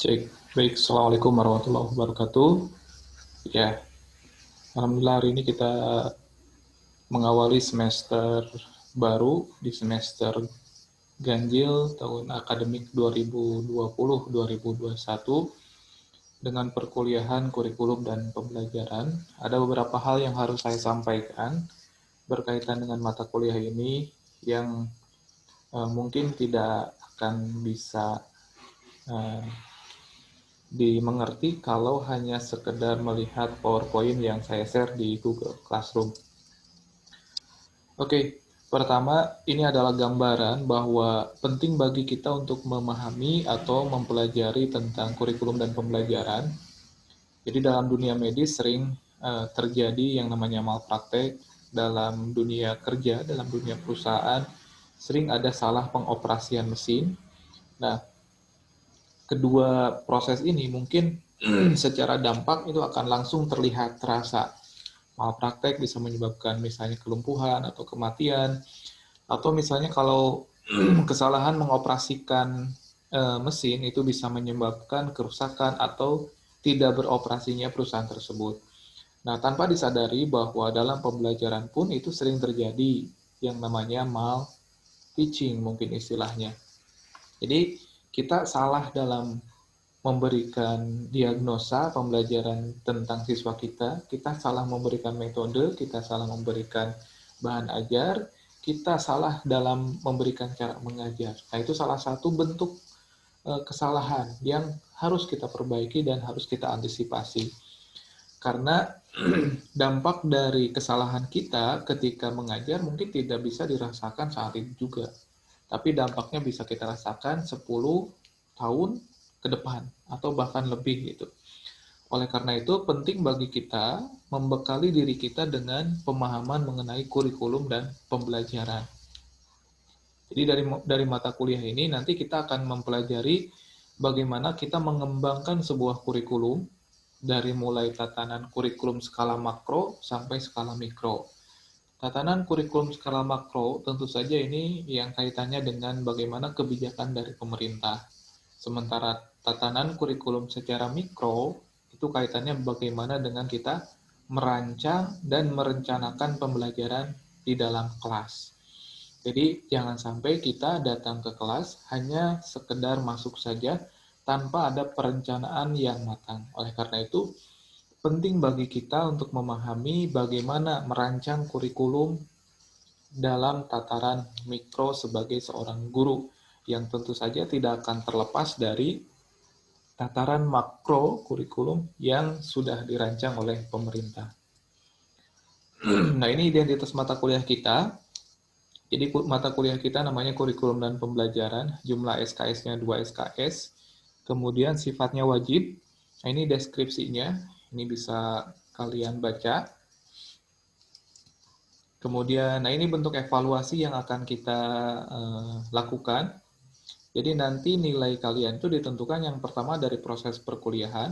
Cek, baik. Assalamualaikum warahmatullahi wabarakatuh. Ya, alhamdulillah hari ini kita mengawali semester baru di semester ganjil tahun akademik 2020-2021 dengan perkuliahan kurikulum dan pembelajaran. Ada beberapa hal yang harus saya sampaikan berkaitan dengan mata kuliah ini yang mungkin tidak akan bisa uh, dimengerti kalau hanya sekedar melihat PowerPoint yang saya share di Google Classroom. Oke, pertama ini adalah gambaran bahwa penting bagi kita untuk memahami atau mempelajari tentang kurikulum dan pembelajaran. Jadi dalam dunia medis sering terjadi yang namanya malpraktek dalam dunia kerja, dalam dunia perusahaan, sering ada salah pengoperasian mesin. Nah, kedua proses ini mungkin secara dampak itu akan langsung terlihat terasa. Malpraktek bisa menyebabkan misalnya kelumpuhan atau kematian, atau misalnya kalau kesalahan mengoperasikan mesin itu bisa menyebabkan kerusakan atau tidak beroperasinya perusahaan tersebut. Nah, tanpa disadari bahwa dalam pembelajaran pun itu sering terjadi yang namanya mal-teaching mungkin istilahnya. Jadi kita salah dalam memberikan diagnosa pembelajaran tentang siswa kita salah memberikan metode, kita salah memberikan bahan ajar, kita salah dalam memberikan cara mengajar. Nah, itu salah satu bentuk kesalahan yang harus kita perbaiki dan harus kita antisipasi. Karena dampak dari kesalahan kita ketika mengajar mungkin tidak bisa dirasakan saat itu juga. Tapi dampaknya bisa kita rasakan 10 tahun ke depan atau bahkan lebih gitu. Oleh karena itu penting bagi kita membekali diri kita dengan pemahaman mengenai kurikulum dan pembelajaran. Jadi dari mata kuliah ini nanti kita akan mempelajari bagaimana kita mengembangkan sebuah kurikulum dari mulai tatanan kurikulum skala makro sampai skala mikro. Tatanan kurikulum skala makro tentu saja ini yang kaitannya dengan bagaimana kebijakan dari pemerintah. Sementara tatanan kurikulum secara mikro itu kaitannya bagaimana dengan kita merancang dan merencanakan pembelajaran di dalam kelas. Jadi jangan sampai kita datang ke kelas hanya sekedar masuk saja tanpa ada perencanaan yang matang. Oleh karena itu, penting bagi kita untuk memahami bagaimana merancang kurikulum dalam tataran mikro sebagai seorang guru yang tentu saja tidak akan terlepas dari tataran makro kurikulum yang sudah dirancang oleh pemerintah. Nah, ini identitas mata kuliah kita. Jadi mata kuliah kita namanya kurikulum dan pembelajaran, jumlah SKS-nya 2 SKS, kemudian sifatnya wajib. Nah, ini deskripsinya, ini bisa kalian baca. Kemudian, nah ini bentuk evaluasi yang akan kita lakukan. Jadi nanti nilai kalian itu ditentukan yang pertama dari proses perkuliahan,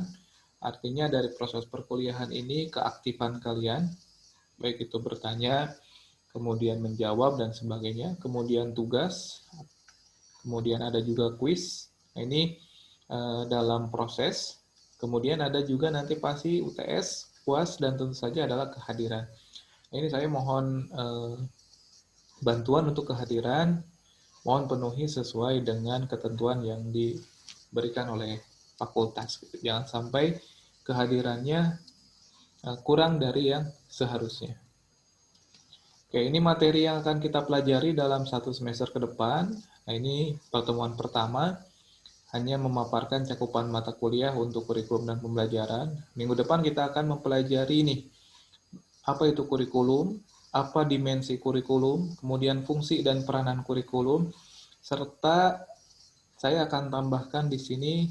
artinya dari proses perkuliahan ini keaktifan kalian, baik itu bertanya, kemudian menjawab dan sebagainya, kemudian tugas, kemudian ada juga kuis. Nah, ini dalam proses, kemudian ada juga nanti pasti UTS, UAS, dan tentu saja adalah kehadiran. Nah, ini saya mohon bantuan untuk kehadiran, mohon penuhi sesuai dengan ketentuan yang diberikan oleh fakultas. Jangan sampai kehadirannya kurang dari yang seharusnya. Oke, ini materi yang akan kita pelajari dalam satu semester ke depan. Nah, ini pertemuan pertama, hanya memaparkan cakupan mata kuliah untuk kurikulum dan pembelajaran. Minggu depan kita akan mempelajari ini, apa itu kurikulum, apa dimensi kurikulum, kemudian fungsi dan peranan kurikulum, serta saya akan tambahkan di sini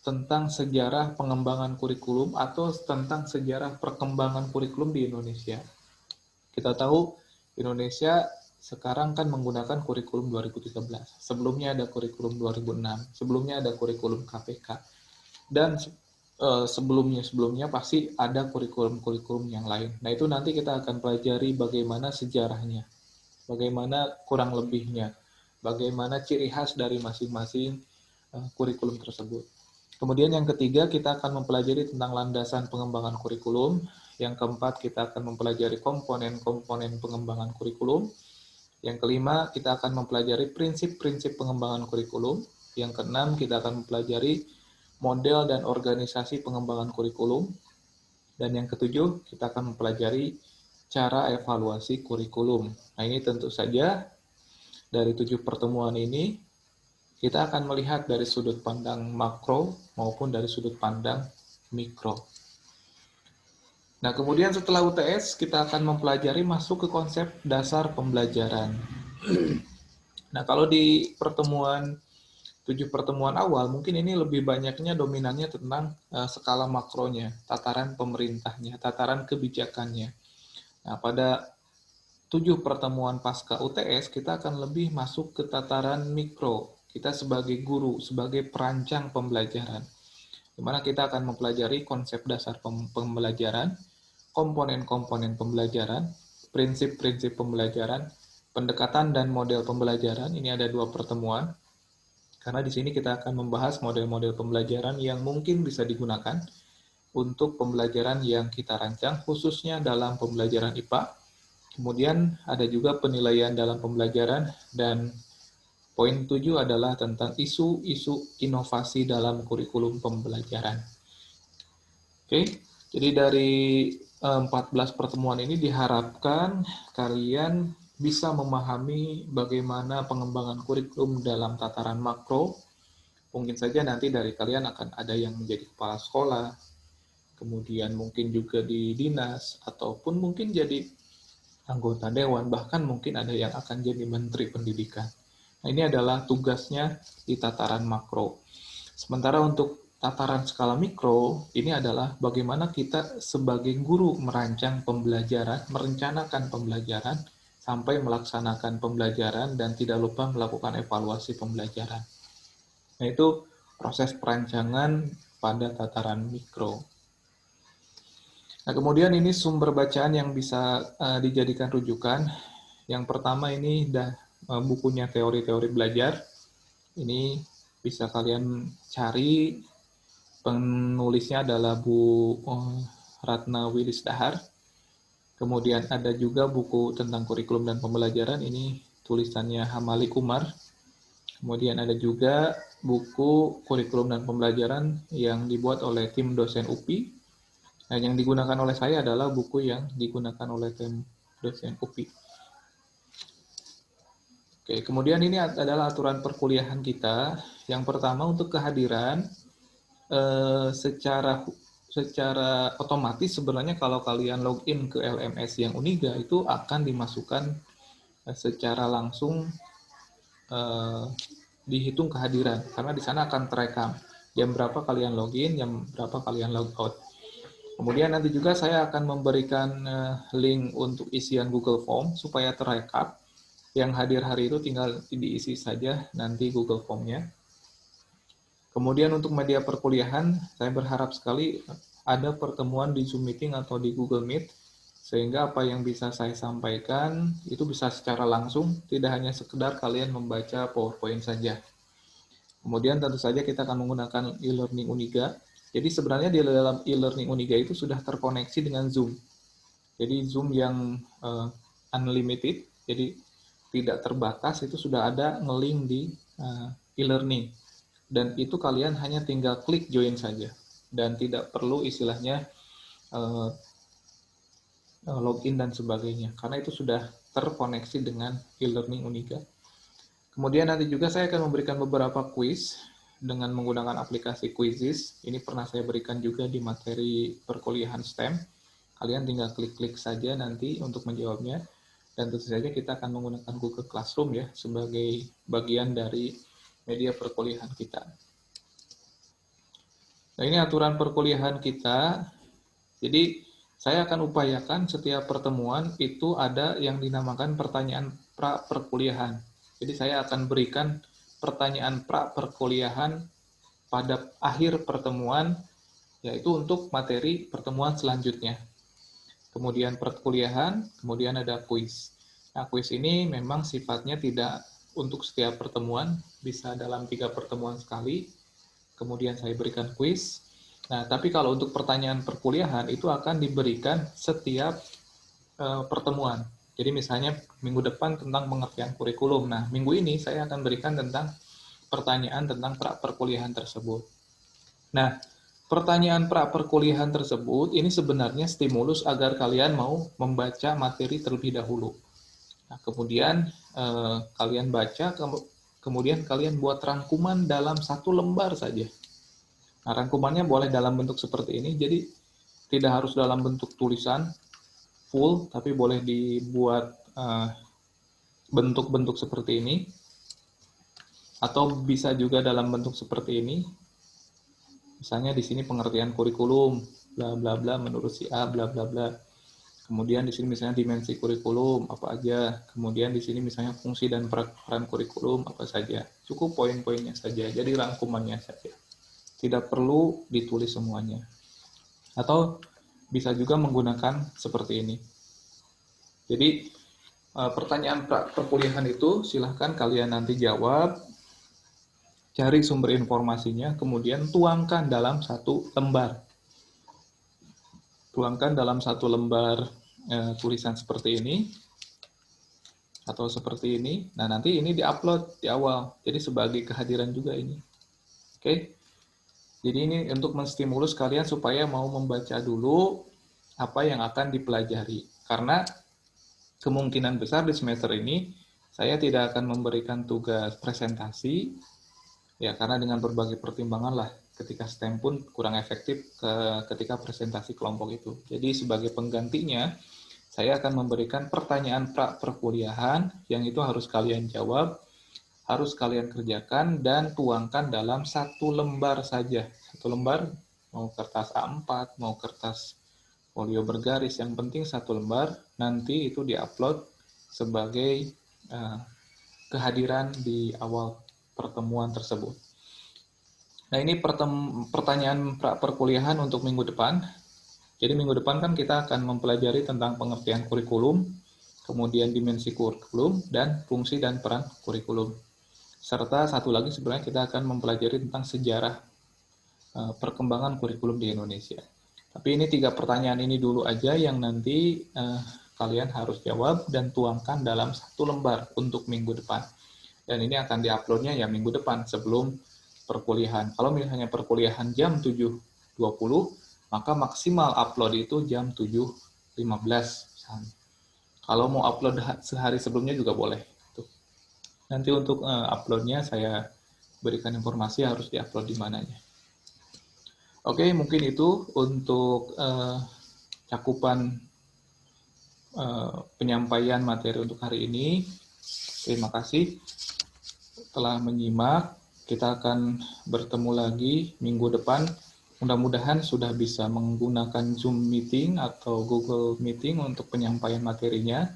tentang sejarah pengembangan kurikulum atau tentang sejarah perkembangan kurikulum di Indonesia. Kita tahu Indonesia sekarang kan menggunakan kurikulum 2013. Sebelumnya ada kurikulum 2006, sebelumnya ada kurikulum KPK. Dan sebelumnya pasti ada kurikulum-kurikulum yang lain. Nah, itu nanti kita akan pelajari bagaimana sejarahnya, bagaimana kurang lebihnya, bagaimana ciri khas dari masing-masing kurikulum tersebut. Kemudian yang ketiga, kita akan mempelajari tentang landasan pengembangan kurikulum. Yang keempat, kita akan mempelajari komponen-komponen pengembangan kurikulum. Yang kelima, kita akan mempelajari prinsip-prinsip pengembangan kurikulum. Yang keenam, kita akan mempelajari model dan organisasi pengembangan kurikulum. Dan yang ketujuh, kita akan mempelajari cara evaluasi kurikulum. Nah, ini tentu saja dari 7 pertemuan ini, kita akan melihat dari sudut pandang makro maupun dari sudut pandang mikro. Nah, kemudian setelah UTS, kita akan mempelajari masuk ke konsep dasar pembelajaran. Nah, kalau di 7 pertemuan awal, mungkin ini lebih banyaknya dominannya tentang skala makronya, tataran pemerintahnya, tataran kebijakannya. Nah, pada 7 pertemuan pasca UTS, kita akan lebih masuk ke tataran mikro. Kita sebagai guru, sebagai perancang pembelajaran. Di mana kita akan mempelajari konsep dasar pembelajaran, komponen-komponen pembelajaran, prinsip-prinsip pembelajaran, pendekatan dan model pembelajaran. Ini ada 2 pertemuan. Karena di sini kita akan membahas model-model pembelajaran yang mungkin bisa digunakan untuk pembelajaran yang kita rancang, khususnya dalam pembelajaran IPA. Kemudian ada juga penilaian dalam pembelajaran, dan poin 7 adalah tentang isu-isu inovasi dalam kurikulum pembelajaran. Oke, jadi dari 14 pertemuan ini diharapkan kalian bisa memahami bagaimana pengembangan kurikulum dalam tataran makro. Mungkin saja nanti dari kalian akan ada yang menjadi kepala sekolah, kemudian mungkin juga di dinas, ataupun mungkin jadi anggota dewan, bahkan mungkin ada yang akan jadi menteri pendidikan. Nah, ini adalah tugasnya di tataran makro. Sementara untuk tataran skala mikro, ini adalah bagaimana kita sebagai guru merancang pembelajaran, merencanakan pembelajaran, sampai melaksanakan pembelajaran, dan tidak lupa melakukan evaluasi pembelajaran. Nah, itu proses perancangan pada tataran mikro. Nah, kemudian ini sumber bacaan yang bisa dijadikan rujukan. Yang pertama ini bukunya teori-teori belajar. Ini bisa kalian cari, penulisnya adalah Bu Ratna Wilisdahar. Kemudian ada juga buku tentang kurikulum dan pembelajaran, ini tulisannya Hamalik Umar. Kemudian ada juga buku kurikulum dan pembelajaran yang dibuat oleh tim dosen UPI. Nah, yang digunakan oleh saya adalah buku yang digunakan oleh tim dosen UPI. Oke, kemudian ini adalah aturan perkuliahan kita. Yang pertama, untuk kehadiran secara otomatis sebenarnya kalau kalian login ke LMS yang Uniga itu akan dimasukkan secara langsung, dihitung kehadiran, karena di sana akan terekam jam berapa kalian login, jam berapa kalian logout. Kemudian nanti juga saya akan memberikan link untuk isian Google Form supaya terekap. Yang hadir hari itu tinggal diisi saja nanti Google Form-nya. Kemudian untuk media perkuliahan, saya berharap sekali ada pertemuan di Zoom Meeting atau di Google Meet, sehingga apa yang bisa saya sampaikan itu bisa secara langsung, tidak hanya sekedar kalian membaca PowerPoint saja. Kemudian tentu saja kita akan menggunakan e-learning Uniga. Jadi sebenarnya di dalam e-learning Uniga itu sudah terkoneksi dengan Zoom. Jadi Zoom yang unlimited, jadi tidak terbatas, itu sudah ada nge-link di e-learning. Dan itu kalian hanya tinggal klik join saja. Dan tidak perlu istilahnya login dan sebagainya. Karena itu sudah terkoneksi dengan e-learning Uniga. Kemudian nanti juga saya akan memberikan beberapa quiz dengan menggunakan aplikasi Quizizz. Ini pernah saya berikan juga di materi perkuliahan STEM. Kalian tinggal klik-klik saja nanti untuk menjawabnya. Dan tentu saja kita akan menggunakan Google Classroom ya sebagai bagian dari media perkuliahan kita. Nah, ini aturan perkuliahan kita. Jadi saya akan upayakan setiap pertemuan itu ada yang dinamakan pertanyaan pra perkuliahan. Jadi saya akan berikan pertanyaan pra perkuliahan pada akhir pertemuan, yaitu untuk materi pertemuan selanjutnya. Kemudian perkuliahan, kemudian ada kuis. Nah, kuis ini memang sifatnya tidak untuk setiap pertemuan, bisa dalam 3 pertemuan sekali. kemudian saya berikan kuis. Nah, tapi kalau untuk pertanyaan perkuliahan itu akan diberikan setiap pertemuan. Jadi misalnya minggu depan tentang pengertian kurikulum. Nah, minggu ini saya akan berikan tentang pertanyaan tentang pra-perkuliahan tersebut. Nah, pertanyaan pra-perkuliahan tersebut ini sebenarnya stimulus agar kalian mau membaca materi terlebih dahulu. Nah, kemudian kalian baca, kemudian kalian buat rangkuman dalam satu lembar saja. Nah, rangkumannya boleh dalam bentuk seperti ini, jadi tidak harus dalam bentuk tulisan full, tapi boleh dibuat bentuk-bentuk seperti ini, atau bisa juga dalam bentuk seperti ini. Misalnya di sini pengertian kurikulum, bla bla bla menurut si A, bla bla bla. Kemudian di sini misalnya dimensi kurikulum apa aja. Kemudian di sini misalnya fungsi dan peran kurikulum apa saja. Cukup poin-poinnya saja. Jadi rangkumannya saja. Tidak perlu ditulis semuanya. Atau bisa juga menggunakan seperti ini. Jadi pertanyaan perkuliahan itu silahkan kalian nanti jawab, cari sumber informasinya, kemudian tuangkan dalam satu lembar. Tuangkan dalam satu lembar tulisan seperti ini, atau seperti ini. Nah, nanti ini diupload di awal. Jadi sebagai kehadiran juga ini. Oke. Jadi ini untuk menstimulus kalian supaya mau membaca dulu apa yang akan dipelajari. Karena kemungkinan besar di semester ini saya tidak akan memberikan tugas presentasi, ya karena dengan berbagai pertimbangan lah ketika STEM pun kurang efektif ketika presentasi kelompok itu. Jadi sebagai penggantinya, saya akan memberikan pertanyaan perkuliahan yang itu harus kalian jawab, harus kalian kerjakan, dan tuangkan dalam satu lembar saja. Satu lembar, mau kertas A4, mau kertas folio bergaris, yang penting satu lembar, nanti itu diupload sebagai kehadiran di awal pertemuan tersebut. Nah, ini pertanyaan perkuliahan untuk minggu depan. Jadi minggu depan kan kita akan mempelajari tentang pengertian kurikulum, kemudian dimensi kurikulum, dan fungsi dan peran kurikulum. Serta satu lagi sebenarnya kita akan mempelajari tentang sejarah perkembangan kurikulum di Indonesia. Tapi ini 3 pertanyaan ini dulu aja yang nanti kalian harus jawab dan tuangkan dalam satu lembar untuk minggu depan. Dan ini akan diuploadnya ya minggu depan sebelum perkuliahan. Kalau misalnya perkuliahan jam 7.20, maka maksimal upload itu jam 7.15. Kalau mau upload sehari sebelumnya juga boleh. Nanti untuk uploadnya saya berikan informasi harus diupload di mananya. Oke, mungkin itu untuk cakupan penyampaian materi untuk hari ini. Terima kasih telah menyimak. Kita akan bertemu lagi minggu depan. Mudah-mudahan sudah bisa menggunakan Zoom Meeting atau Google Meeting untuk penyampaian materinya.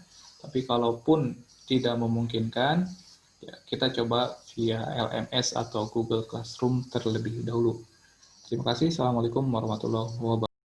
Tapi kalaupun tidak memungkinkan, ya kita coba via LMS atau Google Classroom terlebih dahulu. Terima kasih. Assalamualaikum warahmatullahi wabarakatuh.